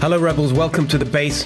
Hello, Rebels. Welcome to The Base.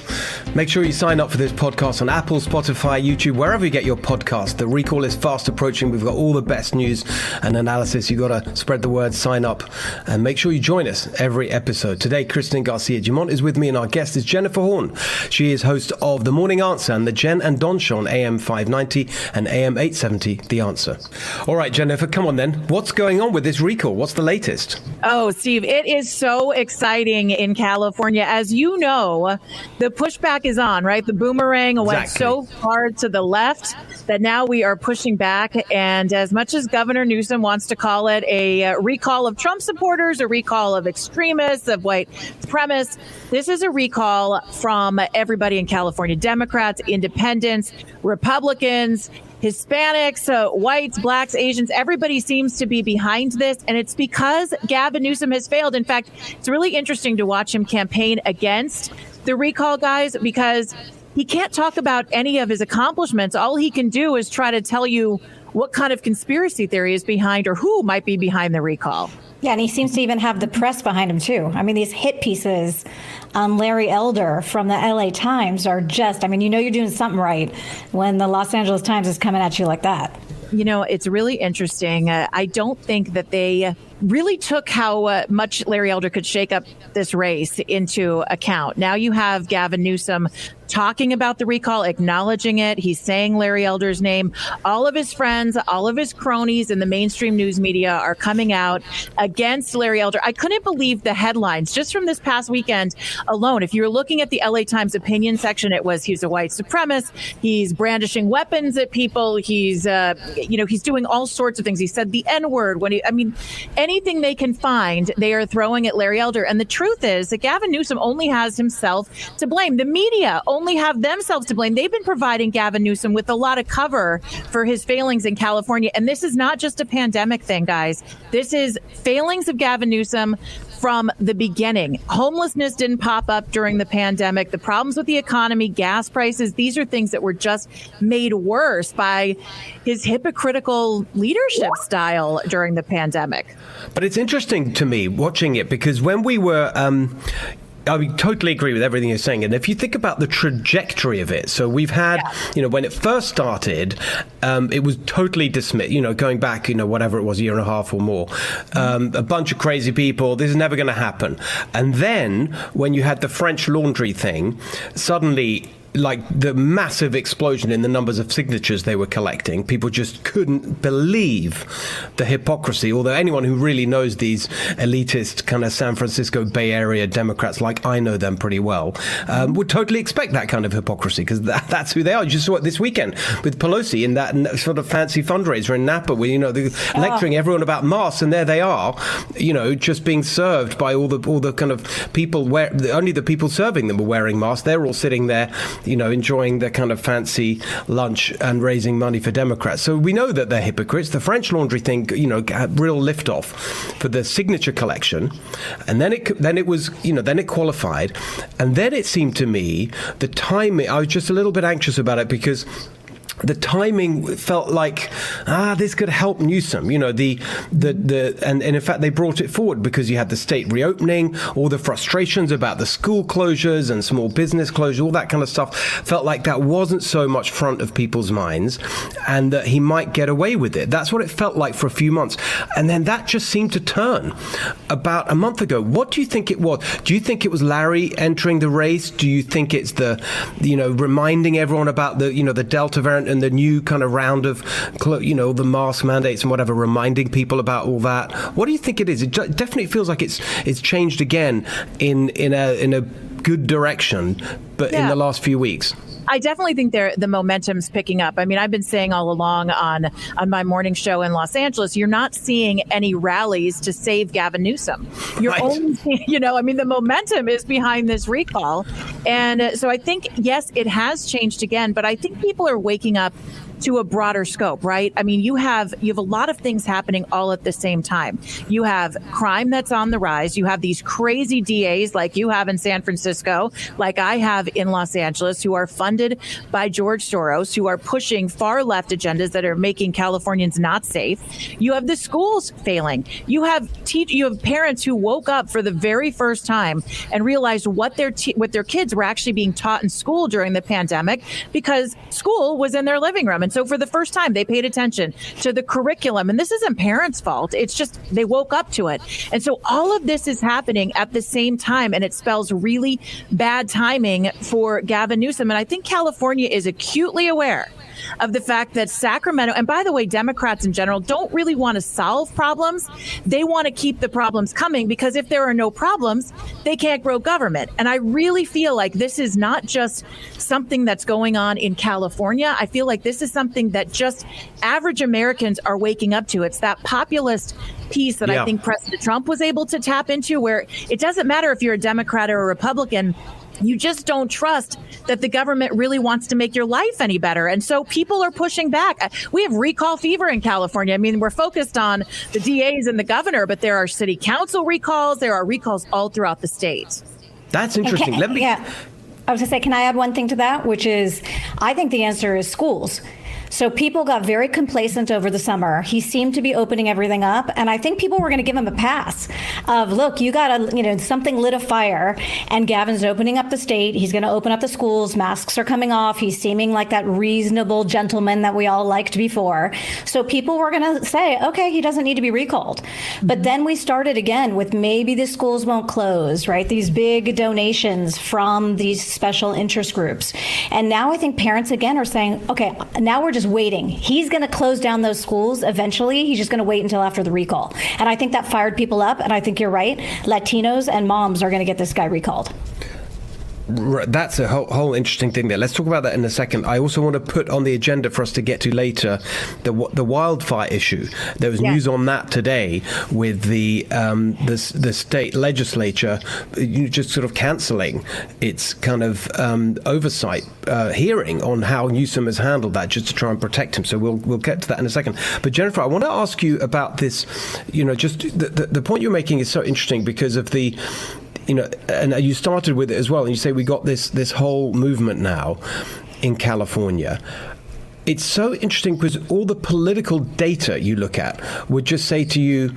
Make sure you sign up for this podcast on Apple, Spotify, YouTube, wherever you get your podcast. The recall is fast approaching. We've got all the best news and analysis. You've got to spread the word, sign up, and make sure you join us every episode. Today, Kristen Garcia-Dumont is with me, and our guest is Jennifer Horn. She is host of The Morning Answer and the Jen and Don Show on AM 590 and AM 870, The Answer. All right, Jennifer, come on then. What's going on with this recall? What's the latest? Oh, Steve, it is so exciting in California. As you know, the pushback is on, right? The boomerang went so far to the left that now we are pushing back. And as much as Governor Newsom wants to call it a recall of Trump supporters, a recall of extremists, of white supremacists, this is a recall from everybody in California: Democrats, independents, Republicans, Hispanics, whites, blacks, Asians. Everybody seems to be behind this, and it's because Gavin Newsom has failed. In fact, it's really interesting to watch him campaign against the recall, guys, because he can't talk about any of his accomplishments. All he can do is try to tell you what kind of conspiracy theory is behind, or who might be behind the recall. Yeah, and he seems to even have the press behind him, too. I mean, these hit pieces on Larry Elder from the LA Times are just, I mean, you know you're doing something right when the Los Angeles Times is coming at you like that. You know, it's really interesting. I don't think that they really took how much Larry Elder could shake up this race into account. Now you have Gavin Newsom talking about the recall, acknowledging it. He's saying Larry Elder's name. All of his friends, all of his cronies in the mainstream news media are coming out against Larry Elder. I couldn't believe the headlines just from this past weekend alone. If you were looking at the LA Times opinion section, it was he's a white supremacist. He's brandishing weapons at people. He's, he's doing all sorts of things. He said the N-word anything they can find, they are throwing at Larry Elder. And the truth is that Gavin Newsom only has himself to blame. The media only have themselves to blame. They've been providing Gavin Newsom with a lot of cover for his failings in California. And this is not just a pandemic thing, guys. This is failings of Gavin Newsom from the beginning. Homelessness didn't pop up during the pandemic. The problems with the economy, gas prices, these are things that were just made worse by his hypocritical leadership style during the pandemic. But it's interesting to me watching it because when we were... I totally agree with everything you're saying. And if you think about the trajectory of it, so we've had, when it first started, it was totally dismissed, going back, whatever it was, a year and a half or more, a bunch of crazy people, this is never going to happen. And then when you had the French Laundry thing, suddenly, like the massive explosion in the numbers of signatures they were collecting, people just couldn't believe the hypocrisy. Although anyone who really knows these elitist kind of San Francisco Bay Area Democrats, like I know them pretty well, would totally expect that kind of hypocrisy because that's who they are. You just saw it this weekend with Pelosi in that sort of fancy fundraiser in Napa, where lecturing everyone about masks, and there they are, just being served by all the kind of people where only the people serving them were wearing masks. They're all sitting there, enjoying their kind of fancy lunch and raising money for Democrats. So we know that they're hypocrites. The French Laundry thing, had real liftoff for the signature collection. And then it qualified. And then it seemed to me the timing, I was just a little bit anxious about it because the timing felt like, this could help Newsom, and in fact, they brought it forward because you had the state reopening, all the frustrations about the school closures and small business closure, all that kind of stuff felt like that wasn't so much front of people's minds and that he might get away with it. That's what it felt like for a few months. And then that just seemed to turn about a month ago. What do you think it was? Do you think it was Larry entering the race? Do you think it's the, reminding everyone about the Delta variant and the new kind of round of, the mask mandates and whatever, reminding people about all that? What do you think it is? It definitely feels like it's changed again in a good direction, but in the last few weeks. I definitely think the momentum's picking up. I mean, I've been saying all along on my morning show in Los Angeles, you're not seeing any rallies to save Gavin Newsom. You're only, the momentum is behind this recall. And so I think, yes, it has changed again, but I think people are waking up to a broader scope, right? I mean, you have a lot of things happening all at the same time. You have crime that's on the rise. You have these crazy DAs like you have in San Francisco, like I have in Los Angeles, who are funded by George Soros, who are pushing far left agendas that are making Californians not safe. You have the schools failing. You have parents who woke up for the very first time and realized what their kids were actually being taught in school during the pandemic, because school was in their living room. And so for the first time, they paid attention to the curriculum. And this isn't parents' fault. It's just they woke up to it. And so all of this is happening at the same time, and it spells really bad timing for Gavin Newsom. And I think California is acutely aware of the fact that Sacramento, and by the way, Democrats in general, don't really want to solve problems. They want to keep the problems coming, because if there are no problems, they can't grow government. And I really feel like this is not just something that's going on in California. I feel like this is something that just average Americans are waking up to. It's that populist piece that I think President Trump was able to tap into, where it doesn't matter if you're a Democrat or a Republican. You just don't trust that the government really wants to make your life any better. And so people are pushing back. We have recall fever in California. I mean, we're focused on the DAs and the governor, but there are city council recalls. There are recalls all throughout the state. That's interesting. I was going to say, can I add one thing to that, which is I think the answer is schools. So people got very complacent over the summer. He seemed to be opening everything up. And I think people were going to give him a pass of, look, you got to, something lit a fire, and Gavin's opening up the state. He's going to open up the schools. Masks are coming off. He's seeming like that reasonable gentleman that we all liked before. So people were going to say, okay, he doesn't need to be recalled. But then we started again with maybe the schools won't close, right? These big donations from these special interest groups. And now I think parents again are saying, okay, now we're just waiting. He's going to close down those schools eventually. He's just going to wait until after the recall. And I think that fired people up. And I think you're right. Latinos and moms are going to get this guy recalled. That's a whole interesting thing there. Let's talk about that in a second. I also want to put on the agenda for us to get to later the wildfire issue. There was news on that today with the state legislature just sort of cancelling its kind of oversight hearing on how Newsom has handled that, just to try and protect him. So we'll get to that in a second. But Jennifer, I want to ask you about this. Just the point you're making is so interesting because of the. And you started with it as well, and you say we got this whole movement now in California. It's so interesting because all the political data you look at would just say to you,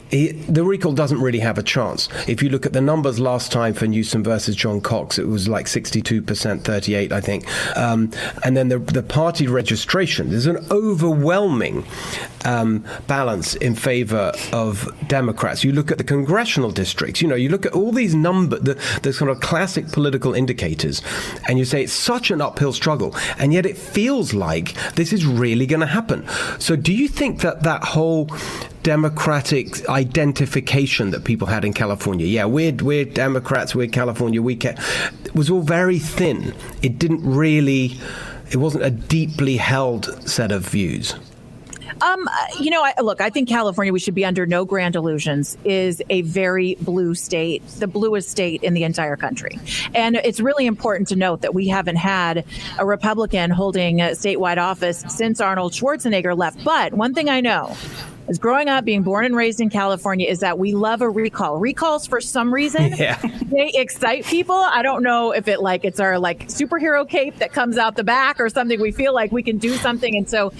the recall doesn't really have a chance. If you look at the numbers last time for Newsom versus John Cox, it was like 62%, 38, I think. And then the party registration, there's an overwhelming balance in favor of Democrats. You look at the congressional districts, you look at all these numbers, the sort of classic political indicators, and you say it's such an uphill struggle. And yet it feels like this is really going to happen. So do you think that whole Democratic identification that people had in California, we're Democrats, we're California, was all very thin. It wasn't a deeply held set of views. I think California, we should be under no grand illusions, is a very blue state, the bluest state in the entire country. And it's really important to note that we haven't had a Republican holding a statewide office since Arnold Schwarzenegger left. But one thing I know, as growing up, being born and raised in California, is that we love a recall. Recalls, for some reason, they excite people. I don't know if it's our superhero cape that comes out the back or something. We feel like we can do something. And so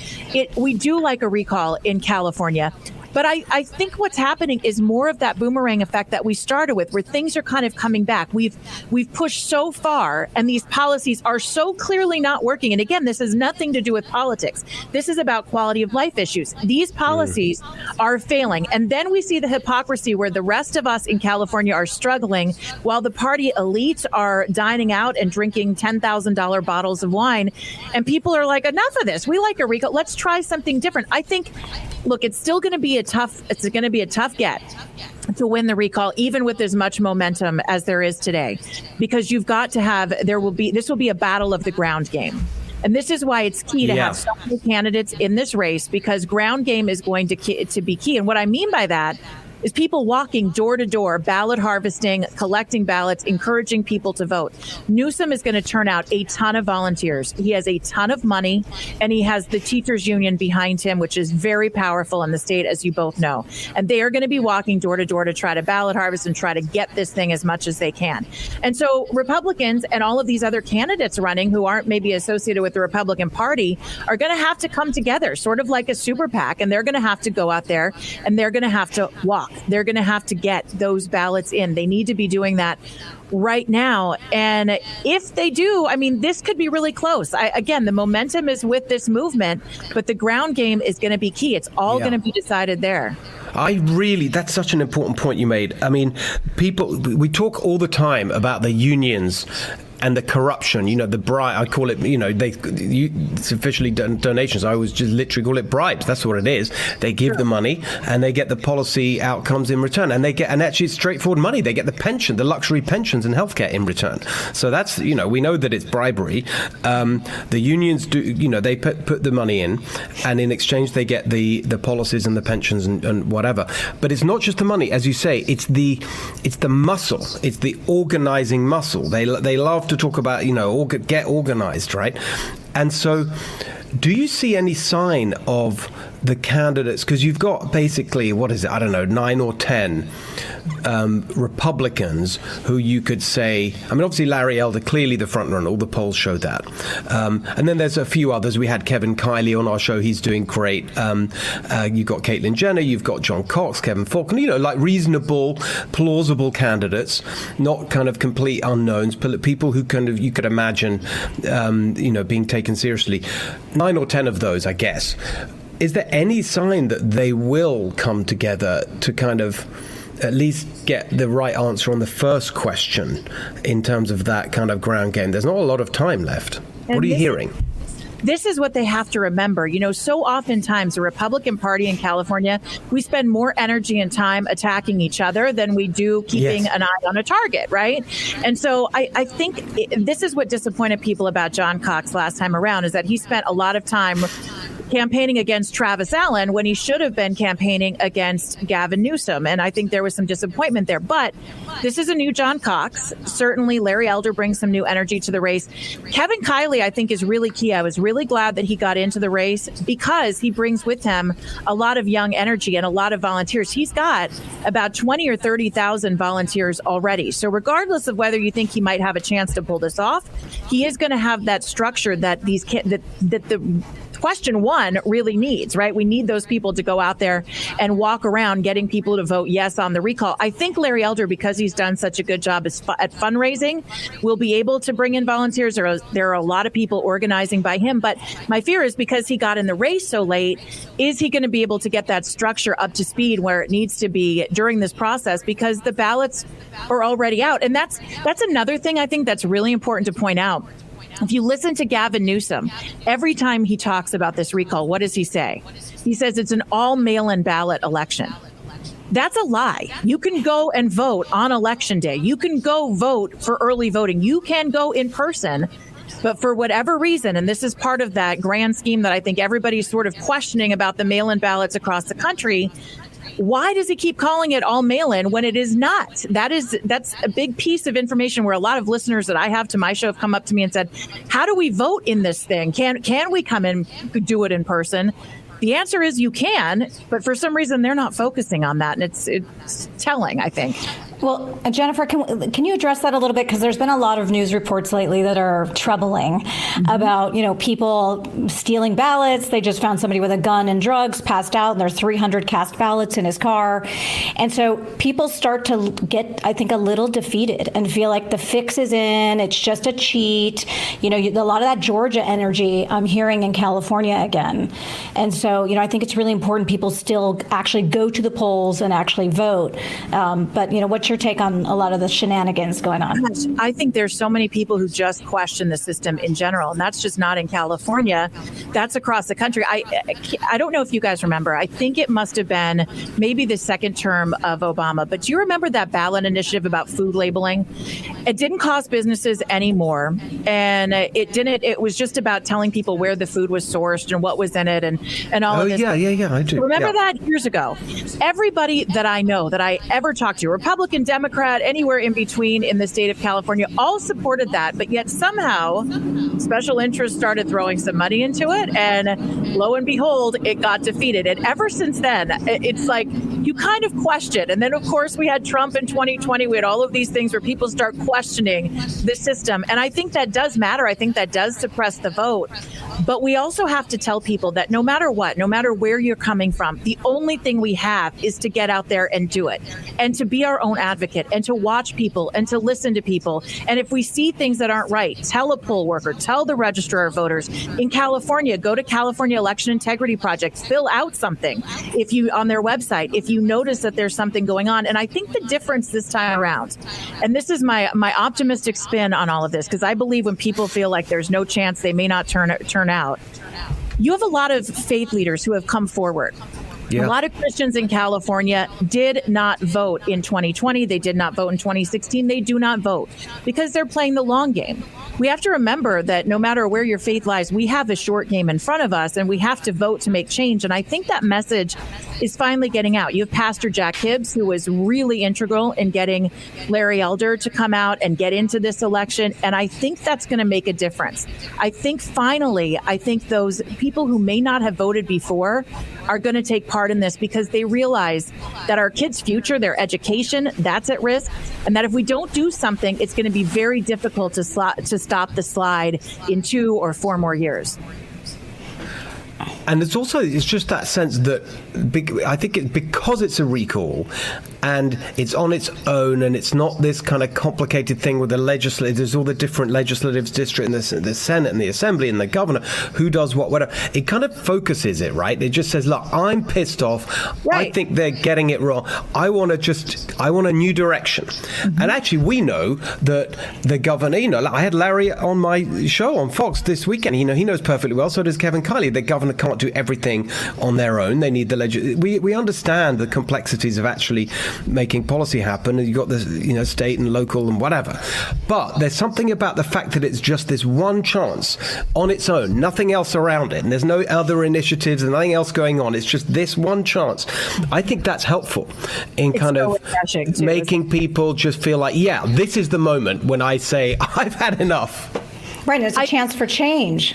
we do like a recall in California. But I think what's happening is more of that boomerang effect that we started with, where things are kind of coming back. We've pushed so far, and these policies are so clearly not working. And again, this has nothing to do with politics. This is about quality of life issues. These policies are failing. And then we see the hypocrisy where the rest of us in California are struggling while the party elites are dining out and drinking $10,000 bottles of wine. And people are like, enough of this. We like a recall. Let's try something different. I think, look, it's still going to be a tough get to win the recall, even with as much momentum as there is today, because you've got to this will be a battle of the ground game. And this is why it's key to have so many candidates in this race, because ground game is going to be key. And what I mean by that is people walking door to door, ballot harvesting, collecting ballots, encouraging people to vote. Newsom is going to turn out a ton of volunteers. He has a ton of money, and he has the teachers union behind him, which is very powerful in the state, as you both know. And they are going to be walking door to door to try to ballot harvest and try to get this thing as much as they can. And so Republicans and all of these other candidates running who aren't maybe associated with the Republican Party are going to have to come together, sort of like a super PAC, and they're going to have to go out there and they're going to have to walk. They're going to have to get those ballots in. They need to be doing that right now. And if they do, I mean, this could be really close. Again, the momentum is with this movement, but the ground game is going to be key. It's all going to be decided there. That's such an important point you made. I mean, we talk all the time about the unions and the corruption, the bribe. I call it, it's officially donations. I always just literally call it bribes. That's what it is. They give the money and they get the policy outcomes in return. And and actually it's straightforward money. They get the pension, the luxury pensions and healthcare in return. So that's, we know that it's bribery. The unions do, they put the money in, and in exchange they get the policies and the pensions and whatever. But it's not just the money, as you say. It's the muscle. It's the organizing muscle. They love to talk about, get organized, right? And so do you see any sign of the candidates? Because you've got basically, 9 or 10 Republicans who you could say, obviously Larry Elder, clearly the front runner, all the polls show that. And then there's a few others. We had Kevin Kiley on our show. He's doing great. You've got Caitlyn Jenner, you've got John Cox, Kevin Faulconer, like reasonable, plausible candidates, not kind of complete unknowns, people who you could imagine, being taken seriously. 9 or 10 of those, I guess. Is there any sign that they will come together to kind of at least get the right answer on the first question in terms of that kind of ground game? There's not a lot of time left. What are you hearing? This is what they have to remember. So oftentimes the Republican Party in California, we spend more energy and time attacking each other than we do keeping an eye on a target, right? And so I think this is what disappointed people about John Cox last time around, is that he spent a lot of time campaigning against Travis Allen when he should have been campaigning against Gavin Newsom. And I think there was some disappointment there. But this is a new John Cox. Certainly, Larry Elder brings some new energy to the race. Kevin Kiley, I think, is really key. I was really glad that he got into the race because he brings with him a lot of young energy and a lot of volunteers. He's got about 20 or 30,000 volunteers already. So regardless of whether you think he might have a chance to pull this off, he is going to have that structure that the question one really needs, right? We need those people to go out there and walk around getting people to vote yes on the recall. I think Larry Elder, because he's done such a good job at fundraising, will be able to bring in volunteers. There are a lot of people organizing by him. But my fear is because he got in the race so late, is he going to be able to get that structure up to speed where it needs to be during this process? Because the ballots are already out. And that's another thing I think that's really important to point out. If you listen to Gavin Newsom, every time he talks about this recall, what does he say? He says it's an all mail-in ballot election. That's a lie. You can go and vote on election day. You can go vote for early voting. You can go in person. But for whatever reason, and this is part of that grand scheme that I think everybody's sort of questioning about the mail-in ballots across the country, why does he keep calling it all mail-in when it is not? That's a big piece of information where a lot of listeners that I have to my show have come up to me and said, how do we vote in this thing? Can we come and do it in person? The answer is you can, but for some reason they're not focusing on that. And it's telling, I think. Well, Jennifer, can you address that a little bit? Because there's been a lot of news reports lately that are troubling about, people stealing ballots. They just found somebody with a gun and drugs passed out, and there are 300 cast ballots in his car. And so people start to get, I think, a little defeated and feel like the fix is in. It's just a cheat. A lot of that Georgia energy I'm hearing in California again. And so, I think it's really important people still actually go to the polls and actually vote. But, what's What's your take on a lot of the shenanigans going on? I think there's so many people who just question the system in general, and that's just not in California. That's across the country. I don't know if you guys remember. I think it must have been maybe the second term of Obama, but do you remember that ballot initiative about food labeling? It didn't cost businesses anymore, and it was just about telling people where the food was sourced and what was in it and all of this. Yeah, I do. Remember that years ago? Everybody that I know that I ever talked to, Republican, Democrat, anywhere in between in the state of California, all supported that. But yet somehow special interests started throwing some money into it. And lo and behold, it got defeated. And ever since then, it's like you kind of question. And then, of course, we had Trump in 2020. We had all of these things where people start questioning the system. And I think that does matter. I think that does suppress the vote. But we also have to tell people that no matter what, no matter where you're coming from, the only thing we have is to get out there and do it, and to be our own advocate, and to watch people, and to listen to people. And if we see things that aren't right, tell a poll worker, tell the registrar of voters. In California, go to California Election Integrity Project, fill out something if you on their website, if you notice that there's something going on. And I think the difference this time around, and this is my optimistic spin on all of this, because I believe when people feel like there's no chance they may not turn out, you have a lot of faith leaders who have come forward. Yeah. A lot of Christians in California did not vote in 2020. They did not vote in 2016. They do not vote because they're playing the long game. We have to remember that no matter where your faith lies, we have a short game in front of us, and we have to vote to make change. And I think that message is finally getting out. You have Pastor Jack Hibbs, who was really integral in getting Larry Elder to come out and get into this election. And I think that's going to make a difference. I think finally, those people who may not have voted before are going to take part in this because they realize that our kids' future, their education, that's at risk. And that if we don't do something, it's going to be very difficult to stop the slide in 2 or 4 more years. And it's just that sense that I think because it's a recall and it's on its own and it's not this kind of complicated thing with the legislative, there's all the different legislative district and the Senate and the Assembly and the governor who does whatever. It kind of focuses it, right? It just says, look, I'm pissed off. Right. I think they're getting it wrong. I want a new direction. Mm-hmm. And actually, we know that the governor, I had Larry on my show on Fox this weekend. He knows perfectly well. So does Kevin Kiley. The governor can't do everything on their own. They need the we understand the complexities of actually making policy happen. You've got the state and local and whatever. But there's something about the fact that it's just this one chance on its own, nothing else around it. And there's no other initiatives and nothing else going on. It's just this one chance. I think that's helpful in making people just feel like, yeah, this is the moment when I say I've had enough. Right. It's a chance for change.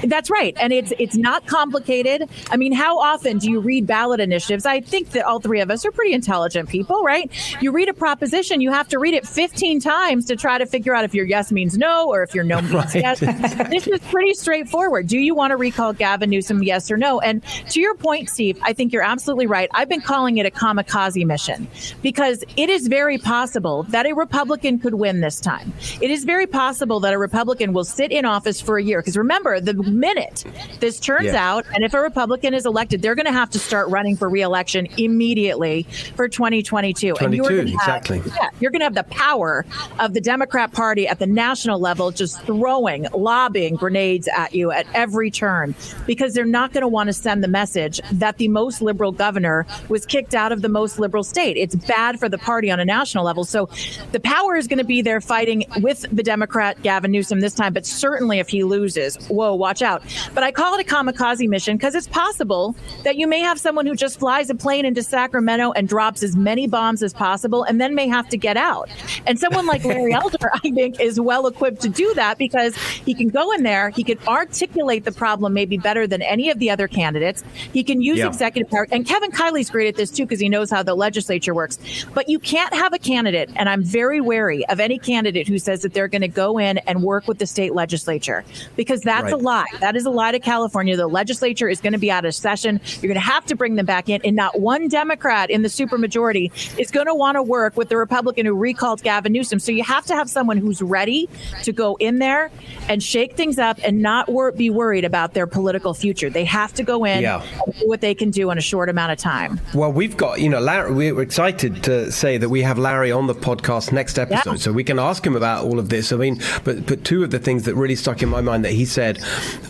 That's right. And it's not complicated. I mean, how often do you read ballot initiatives? I think that all three of us are pretty intelligent people, right? You read a proposition, you have to read it 15 times to try to figure out if your yes means no or if your no means yes. This is pretty straightforward. Do you want to recall Gavin Newsom, yes or no? And to your point, Steve, I think you're absolutely right. I've been calling it a kamikaze mission because it is very possible that a Republican could win this time. It is very possible that a Republican will sit in office for a year. Because remember, the minute this turns out, and if a Republican is elected, they're going to have to start running for re-election immediately for 2022. And you're going to have the power of the Democrat Party at the national level just throwing, lobbing grenades at you at every turn because they're not going to want to send the message that the most liberal governor was kicked out of the most liberal state. It's bad for the party on a national level. So the power is going to be there fighting with the Democrat Gavin Newsom this time. But certainly if he loses, whoa, watch out. But I call it a kamikaze mission because it's possible that you may have someone who just flies a plane into Sacramento and drops as many bombs as possible and then may have to get out. And someone like Larry Elder, I think, is well equipped to do that because he can go in there, he can articulate the problem maybe better than any of the other candidates. He can use executive power. And Kevin Kiley's great at this, too, because he knows how the legislature works. But you can't have a candidate, and I'm very wary of any candidate who says that they're going to go in and work with the state legislature because that's a lie. That is a lie to California. The legislature is going to be out of session. You're going to have to bring them back in. And not one Democrat in the supermajority is going to want to work with the Republican who recalled Gavin Newsom. So you have to have someone who's ready to go in there and shake things up and not be worried about their political future. They have to go in and do what they can do in a short amount of time. Well, we've got, Larry, we're excited to say that we have Larry on the podcast next episode, so we can ask him about all of this. I mean, but two of the things that really stuck in my mind that he said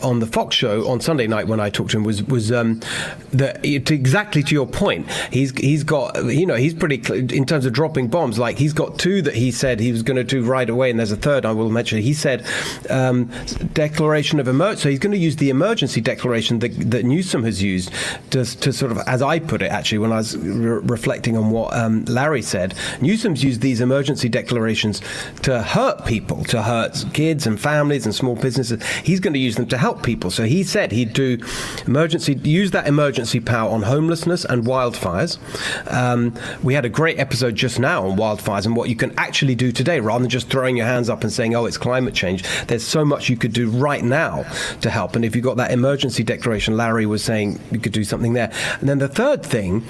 on the Fox show on Sunday night when I talked to him was that exactly to your point, he's got, he's pretty, in terms of dropping bombs, like he's got two that he said he was going to do right away, and there's a third I will mention. He said declaration of emergency. So he's going to use the emergency declaration that Newsom has used to sort of, as I put it, actually, when I was reflecting on what Larry said, Newsom's used these emergency declarations to hurt people, to hurt kids and families and small businesses. He's going to use them to help people. So he said he'd use that emergency power on homelessness and wildfires. We had a great episode just now on wildfires and what you can actually do today, rather than just throwing your hands up and saying, oh, it's climate change. There's so much you could do right now to help. And if you've got that emergency declaration, Larry was saying you could do something there. And then the third thing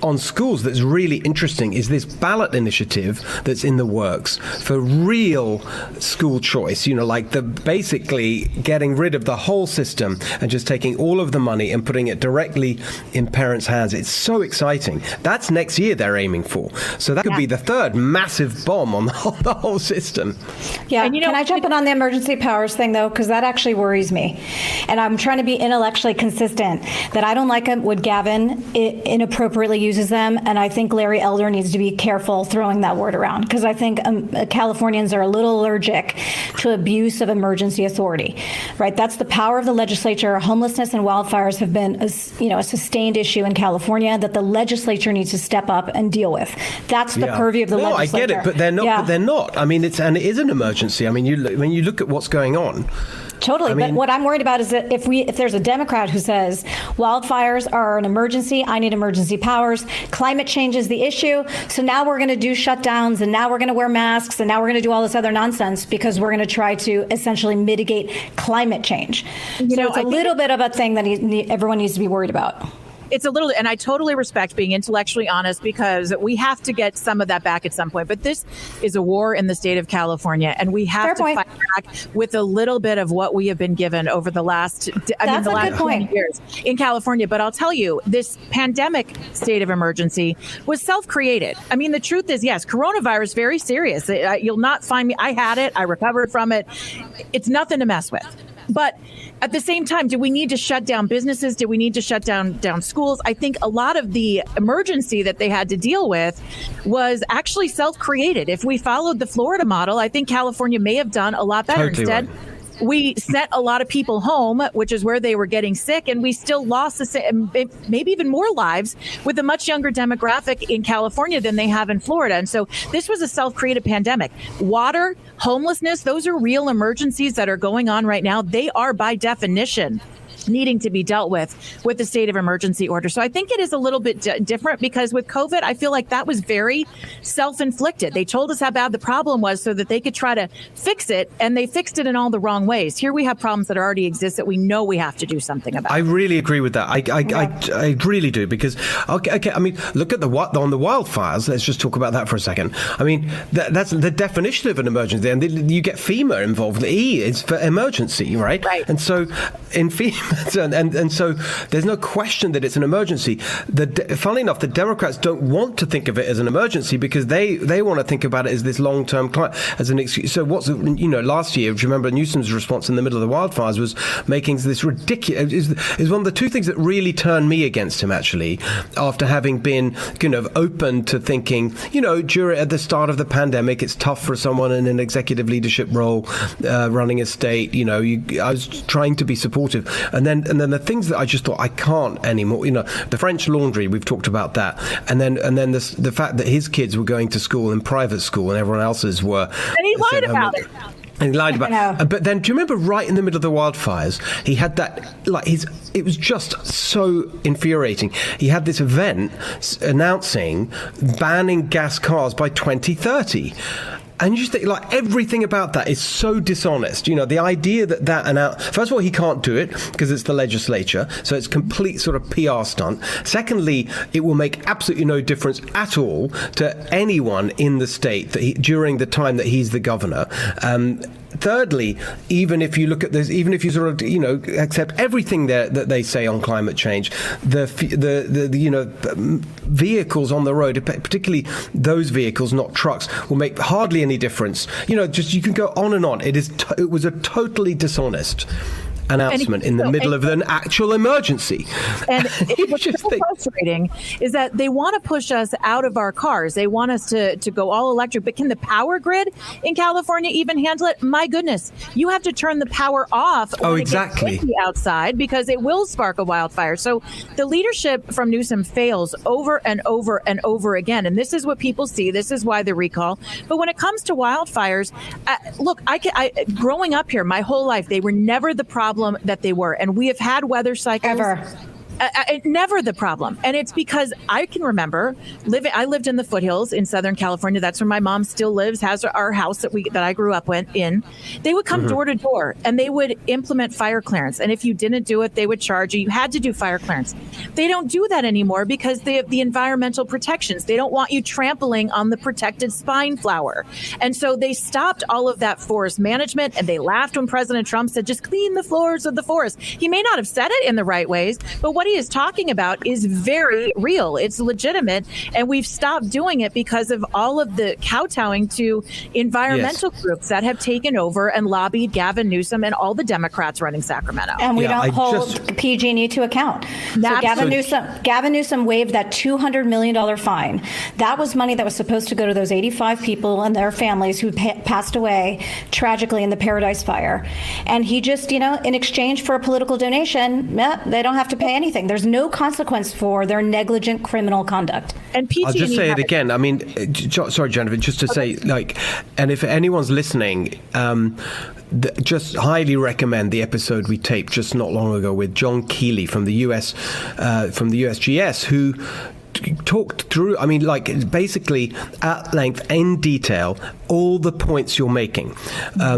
on schools that's really interesting is this ballot initiative that's in the works for real school choice, like basically getting rid of the whole system and just taking all of the money and putting it directly in parents' hands. It's so exciting. That's next year they're aiming for. So that could be the third massive bomb on the whole system. Yeah. And can I jump in on the emergency powers thing, though? Because that actually worries me. And I'm trying to be intellectually consistent that I don't like it when Gavin inappropriately uses them. And I think Larry Elder needs to be careful throwing that word around, because I think Californians are a little allergic to abuse of emergency authority, right? That's the power of the legislature. Homelessness and wildfires have been a sustained issue in California that the legislature needs to step up and deal with. That's the purview of the legislature. I get it, but they're not. But they're not. I mean, it is an emergency. I mean, when you look at what's going on. Totally. But what I'm worried about is that if there's a Democrat who says wildfires are an emergency, I need emergency powers, climate change is the issue, so now we're going to do shutdowns, and now we're going to wear masks, and now we're going to do all this other nonsense because we're going to try to essentially mitigate climate change. It's a little bit of a thing that everyone needs to be worried about. It's a little, and I totally respect being intellectually honest, because we have to get some of that back at some point. But this is a war in the state of California, and we have to fight back with a little bit of what we have been given over the last, the last 20 years in California. But I'll tell you, this pandemic state of emergency was self-created. I mean, the truth is, yes, coronavirus, very serious. You'll not find me. I had it. I recovered from it. It's nothing to mess with. But at the same time, do we need to shut down businesses? Do we need to shut down schools? I think a lot of the emergency that they had to deal with was actually self-created. If we followed the Florida model, I think California may have done a lot better. Totally Instead, right. We sent a lot of people home, which is where they were getting sick, and we still lost maybe even more lives with a much younger demographic in California than they have in Florida. And so this was a self-created pandemic. Water, homelessness, those are real emergencies that are going on right now. They are, by definition, needing to be dealt with the state of emergency order. So I think it is a little bit different, because with COVID, I feel like that was very self-inflicted. They told us how bad the problem was so that they could try to fix it, and they fixed it in all the wrong ways. Here we have problems that already exist that we know we have to do something about. I really agree with that. I really do, because okay, I mean, look at on the wildfires. Let's just talk about that for a second. I mean, that's the definition of an emergency, and you get FEMA involved. The E is for emergency, right? Right. And so in FEMA. And so there's no question that it's an emergency. Funnily enough, the Democrats don't want to think of it as an emergency, because they want to think about it as this long-term as an excuse. So last year, do you remember Newsom's response in the middle of the wildfires was making this ridiculous, is one of the two things that really turned me against him, actually, after having been kind of open to thinking, at the start of the pandemic, it's tough for someone in an executive leadership role running a state. I was trying to be supportive. And then the things that I just thought I can't anymore, the French laundry, we've talked about that. And then the fact that his kids were going to school in private school and everyone else's were. And he lied about it. And he lied about it. But then, do you remember right in the middle of the wildfires, he had that, it was just so infuriating. He had this event announcing banning gas cars by 2030. And you just think, like, everything about that is so dishonest. You know, the idea that first of all, he can't do it because it's the legislature, so it's complete sort of PR stunt. Secondly, it will make absolutely no difference at all to anyone in the state during the time that he's the governor. Thirdly, even if you look at this, even if you sort of, accept everything that they say on climate change, the vehicles on the road, particularly those vehicles, not trucks, will make hardly any difference. You can go on and on. It was a totally dishonest announcement in the middle of an actual emergency. And what's so frustrating is that they want to push us out of our cars. They want us to go all electric. But can the power grid in California even handle it? My goodness, you have to turn the power off when exactly. it gets windy outside, because it will spark a wildfire. So the leadership from Newsom fails over and over and over again. And this is what people see. This is why the recall. But when it comes to wildfires, look, growing up here my whole life, they were never the problem that they were. And we have had weather cycles. Ever. Never the problem. And it's because I can remember I lived in the foothills in Southern California. That's where my mom still lives, has our house that I grew up in. They would come door to door and they would implement fire clearance. And if you didn't do it, they would charge you. You had to do fire clearance. They don't do that anymore because they have the environmental protections. They don't want you trampling on the protected spine flower. And so they stopped all of that forest management, and they laughed when President Trump said, just clean the floors of the forest. He may not have said it in the right ways, but what he is talking about is very real. It's legitimate. And we've stopped doing it because of all of the kowtowing to environmental groups that have taken over and lobbied Gavin Newsom and all the Democrats running Sacramento. And we don't hold PG&E to account. So Gavin Newsom waived that $200 million fine. That was money that was supposed to go to those 85 people and their families who passed away tragically in the Paradise Fire. And he just, in exchange for a political donation, they don't have to pay anything. There's no consequence for their negligent criminal conduct. And PG&E, I'll just say it again. I mean, sorry, Jennifer, just to say, and if anyone's listening, just highly recommend the episode we taped just not long ago with John Keeley from the USGS, who talked through, basically at length, in detail, all the points you're making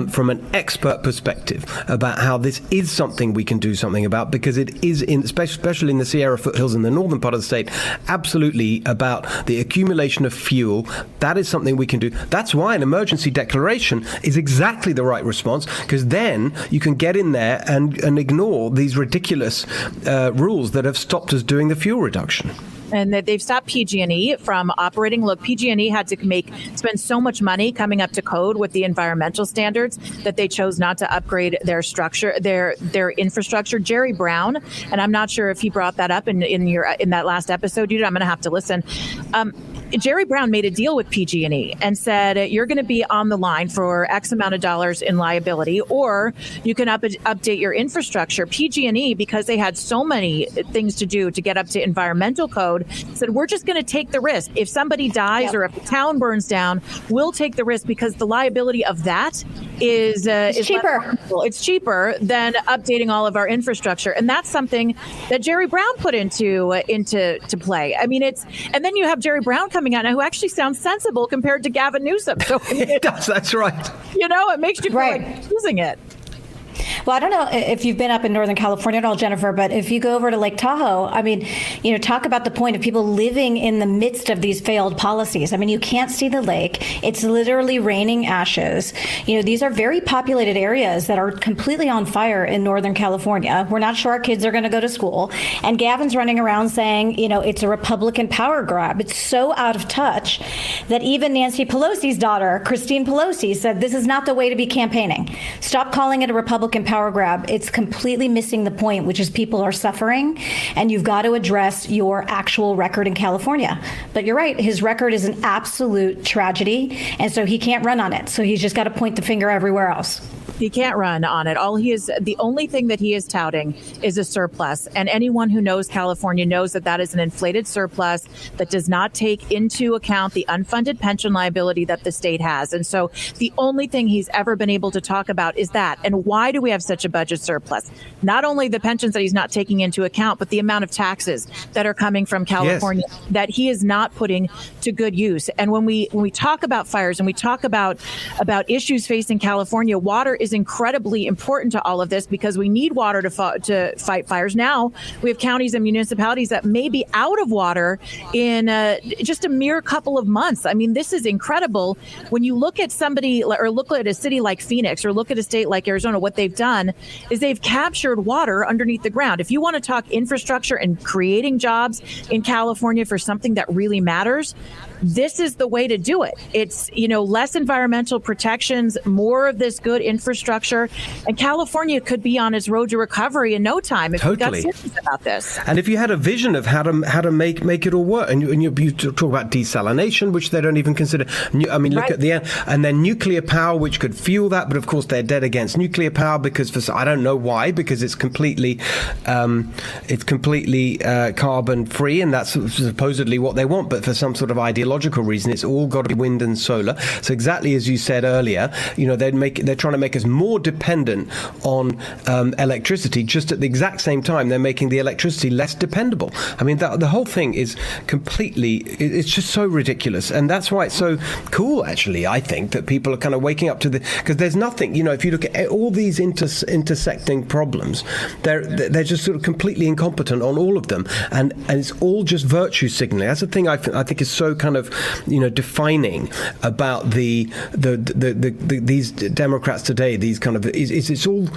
from an expert perspective about how this is something we can do something about, because it is, especially in the Sierra foothills in the northern part of the state, absolutely about the accumulation of fuel. That is something we can do. That's why an emergency declaration is exactly the right response, because then you can get in there and ignore these ridiculous rules that have stopped us doing the fuel reduction. And that they've stopped PG&E from operating. Look, PG&E had to spend so much money coming up to code with the environmental standards that they chose not to upgrade their structure, their infrastructure. Jerry Brown, and I'm not sure if he brought that up in that last episode. I'm going to have to listen. Jerry Brown made a deal with PG&E and said, you're going to be on the line for X amount of dollars in liability, or you can update your infrastructure. PG&E, because they had so many things to do to get up to environmental code, said, we're just going to take the risk. If somebody dies or if the town burns down, we'll take the risk, because the liability of that is cheaper. It's cheaper than updating all of our infrastructure. And that's something that Jerry Brown put into play. I mean, and then you have Jerry Brown coming out now who actually sounds sensible compared to Gavin Newsom. So it does. That's right. It makes you feel like using it. Well, I don't know if you've been up in Northern California at all, Jennifer, but if you go over to Lake Tahoe, talk about the point of people living in the midst of these failed policies. I mean, you can't see the lake. It's literally raining ashes. These are very populated areas that are completely on fire in Northern California. We're not sure our kids are going to go to school. And Gavin's running around saying, it's a Republican power grab. It's so out of touch that even Nancy Pelosi's daughter, Christine Pelosi, said this is not the way to be campaigning. Stop calling it a Republican power grab. It's completely missing the point, which is people are suffering, and you've got to address your actual record in California. But you're right, his record is an absolute tragedy, and so he can't run on it. So he's just got to point the finger everywhere else. He can't run on it. The only thing that he is touting is a surplus. And anyone who knows California knows that that is an inflated surplus that does not take into account the unfunded pension liability that the state has. And so the only thing he's ever been able to talk about is that. And why do we have such a budget surplus? Not only the pensions that he's not taking into account, but the amount of taxes that are coming from California that he is not putting to good use. And when we talk about fires and we talk about issues facing California, water is incredibly important to all of this because we need water to fight fires. Now we have counties and municipalities that may be out of water in just a mere couple of months. I mean, this is incredible. When you look at look at a city like Phoenix or look at a state like Arizona, what they've done is they've captured water underneath the ground. If you want to talk infrastructure and creating jobs in California for something that really matters, this is the way to do it. It's, less environmental protections, more of this good infrastructure, and California could be on its road to recovery in no time if we got serious about this. And if you had a vision of how to make it all work, and you talk about desalination, which they don't even consider. Look at the end, and then nuclear power, which could fuel that, but of course they're dead against nuclear power because I don't know why, because it's completely carbon free, and that's supposedly what they want, but for some sort of ideological reason, it's all got to be wind and solar. So exactly as you said earlier, they're trying to make us more dependent on electricity. Just at the exact same time, they're making the electricity less dependable. I mean, the whole thing is it's just so ridiculous, and that's why it's so cool. Actually, I think that people are kind of waking up to because there's nothing. If you look at all these intersecting problems, they're just sort of completely incompetent on all of them, and it's all just virtue signaling. That's the thing I think is so kind of defining about these Democrats today. These kind of it's all,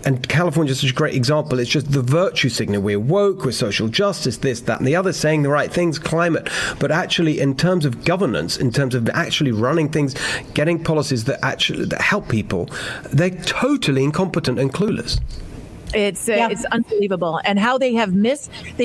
and California is such a great example. It's just the virtue signal. We're woke, we're social justice, this, that, and the other, saying the right things, climate, but actually in terms of governance, in terms of actually running things, getting policies that help people, they're totally incompetent and clueless. It's unbelievable, and how they've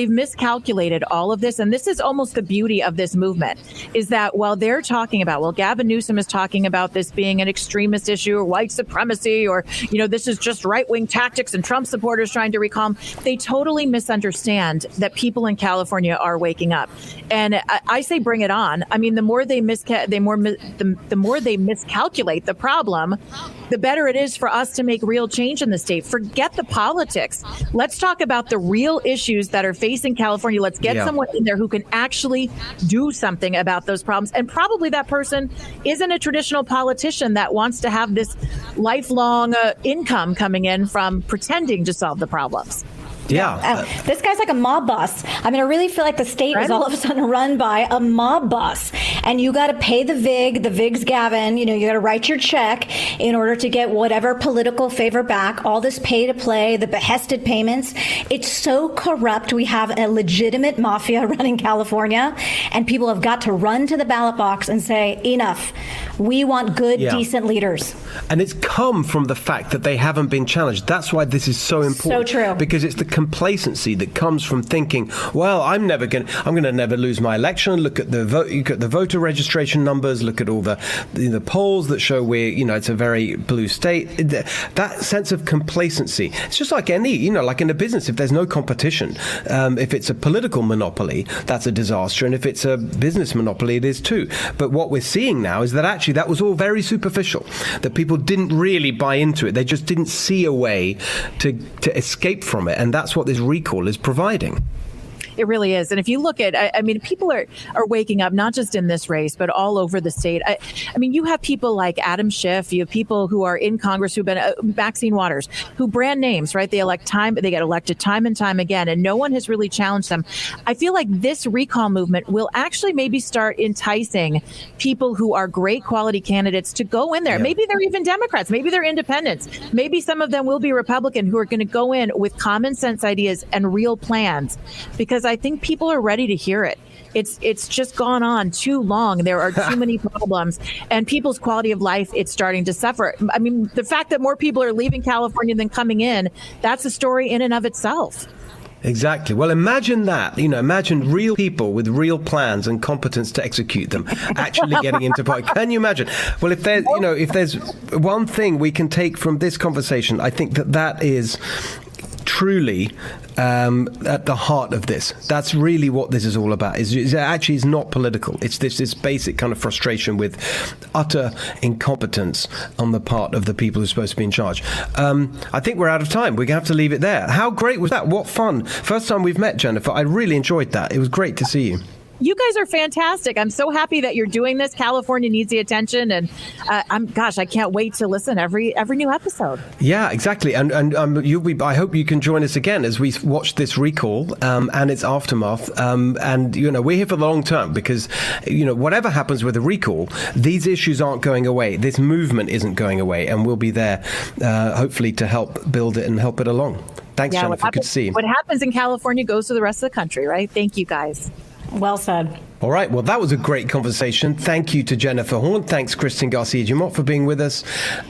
miscalculated all of this. And this is almost the beauty of this movement, is that while they're talking about, Gavin Newsom is talking about this being an extremist issue or white supremacy, or, this is just right-wing tactics and Trump supporters trying to recall, they totally misunderstand that people in California are waking up. And I say bring it on. I mean, the more they miscalculate the problem, the better it is for us to make real change in the state. Forget the politics. Let's talk about the real issues that are facing California. Let's get someone in there who can actually do something about those problems. And probably that person isn't a traditional politician that wants to have this lifelong income coming in from pretending to solve the problems. Yeah. This guy's like a mob boss. I mean, I really feel like the state is all of a sudden run by a mob boss. And you got to pay the VIG's Gavin, you got to write your check in order to get whatever political favor back, all this pay to play, the behested payments. It's so corrupt. We have a legitimate mafia running California, and people have got to run to the ballot box and say, enough. We want good, decent leaders. And it's come from the fact that they haven't been challenged. That's why this is so important. So true. Because it's the complacency that comes from thinking, well, I'm going to never lose my election. Look at the vote. You got the voter registration numbers. Look at all the polls that show it's a very blue state. That sense of complacency. It's just like like in a business, if there's no competition, if it's a political monopoly, that's a disaster. And if it's a business monopoly, it is too. But what we're seeing now is that actually that was all very superficial, that people didn't really buy into it. They just didn't see a way to escape from it. And that's what this recall is providing. It really is. And if you look at, I mean, people are waking up, not just in this race, but all over the state. I mean, you have people like Adam Schiff, you have people who are in Congress who've been Maxine Waters, who brand names, right? They get elected time and time again, and no one has really challenged them. I feel like this recall movement will actually maybe start enticing people who are great quality candidates to go in there. Yeah. Maybe they're even Democrats. Maybe they're independents. Maybe some of them will be Republican, who are going to go in with common sense ideas and real plans, because I think people are ready to hear it. It's just gone on too long. There are too many problems, and people's quality of life, it's starting to suffer. I mean, the fact that more people are leaving California than coming in, that's a story in and of itself. Exactly. Well, imagine that. Imagine real people with real plans and competence to execute them actually getting into power. Can you imagine? Well, if there's one thing we can take from this conversation, I think that is truly at the heart of this. That's really what this is all about. Is actually is not political. It's this basic kind of frustration with utter incompetence on the part of the people who are supposed to be in charge. I think we're out of time. We're going to have to leave it there. How great was that? What fun. First time we've met, Jennifer. I really enjoyed that. It was great to see you. You guys are fantastic. I'm so happy that you're doing this. California needs the attention, and I can't wait to listen every new episode. Yeah, exactly. And I hope you can join us again as we watch this recall and its aftermath. And we're here for the long term because whatever happens with the recall, these issues aren't going away. This movement isn't going away, and we'll be there hopefully to help build it and help it along. Thanks, Jennifer. Good to see you. What happens in California goes to the rest of the country, right? Thank you, guys. Well said. All right. Well, that was a great conversation. Thank you to Jennifer Horn. Thanks, Christian Garcia-Dumont, for being with us.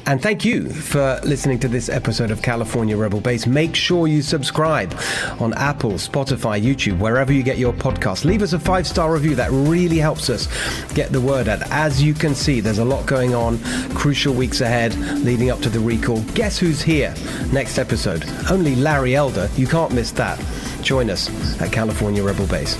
And thank you for listening to this episode of California Rebel Base. Make sure you subscribe on Apple, Spotify, YouTube, wherever you get your podcast. Leave us a 5-star review. That really helps us get the word out. As you can see, there's a lot going on. Crucial weeks ahead leading up to the recall. Guess who's here next episode? Only Larry Elder. You can't miss that. Join us at California Rebel Base.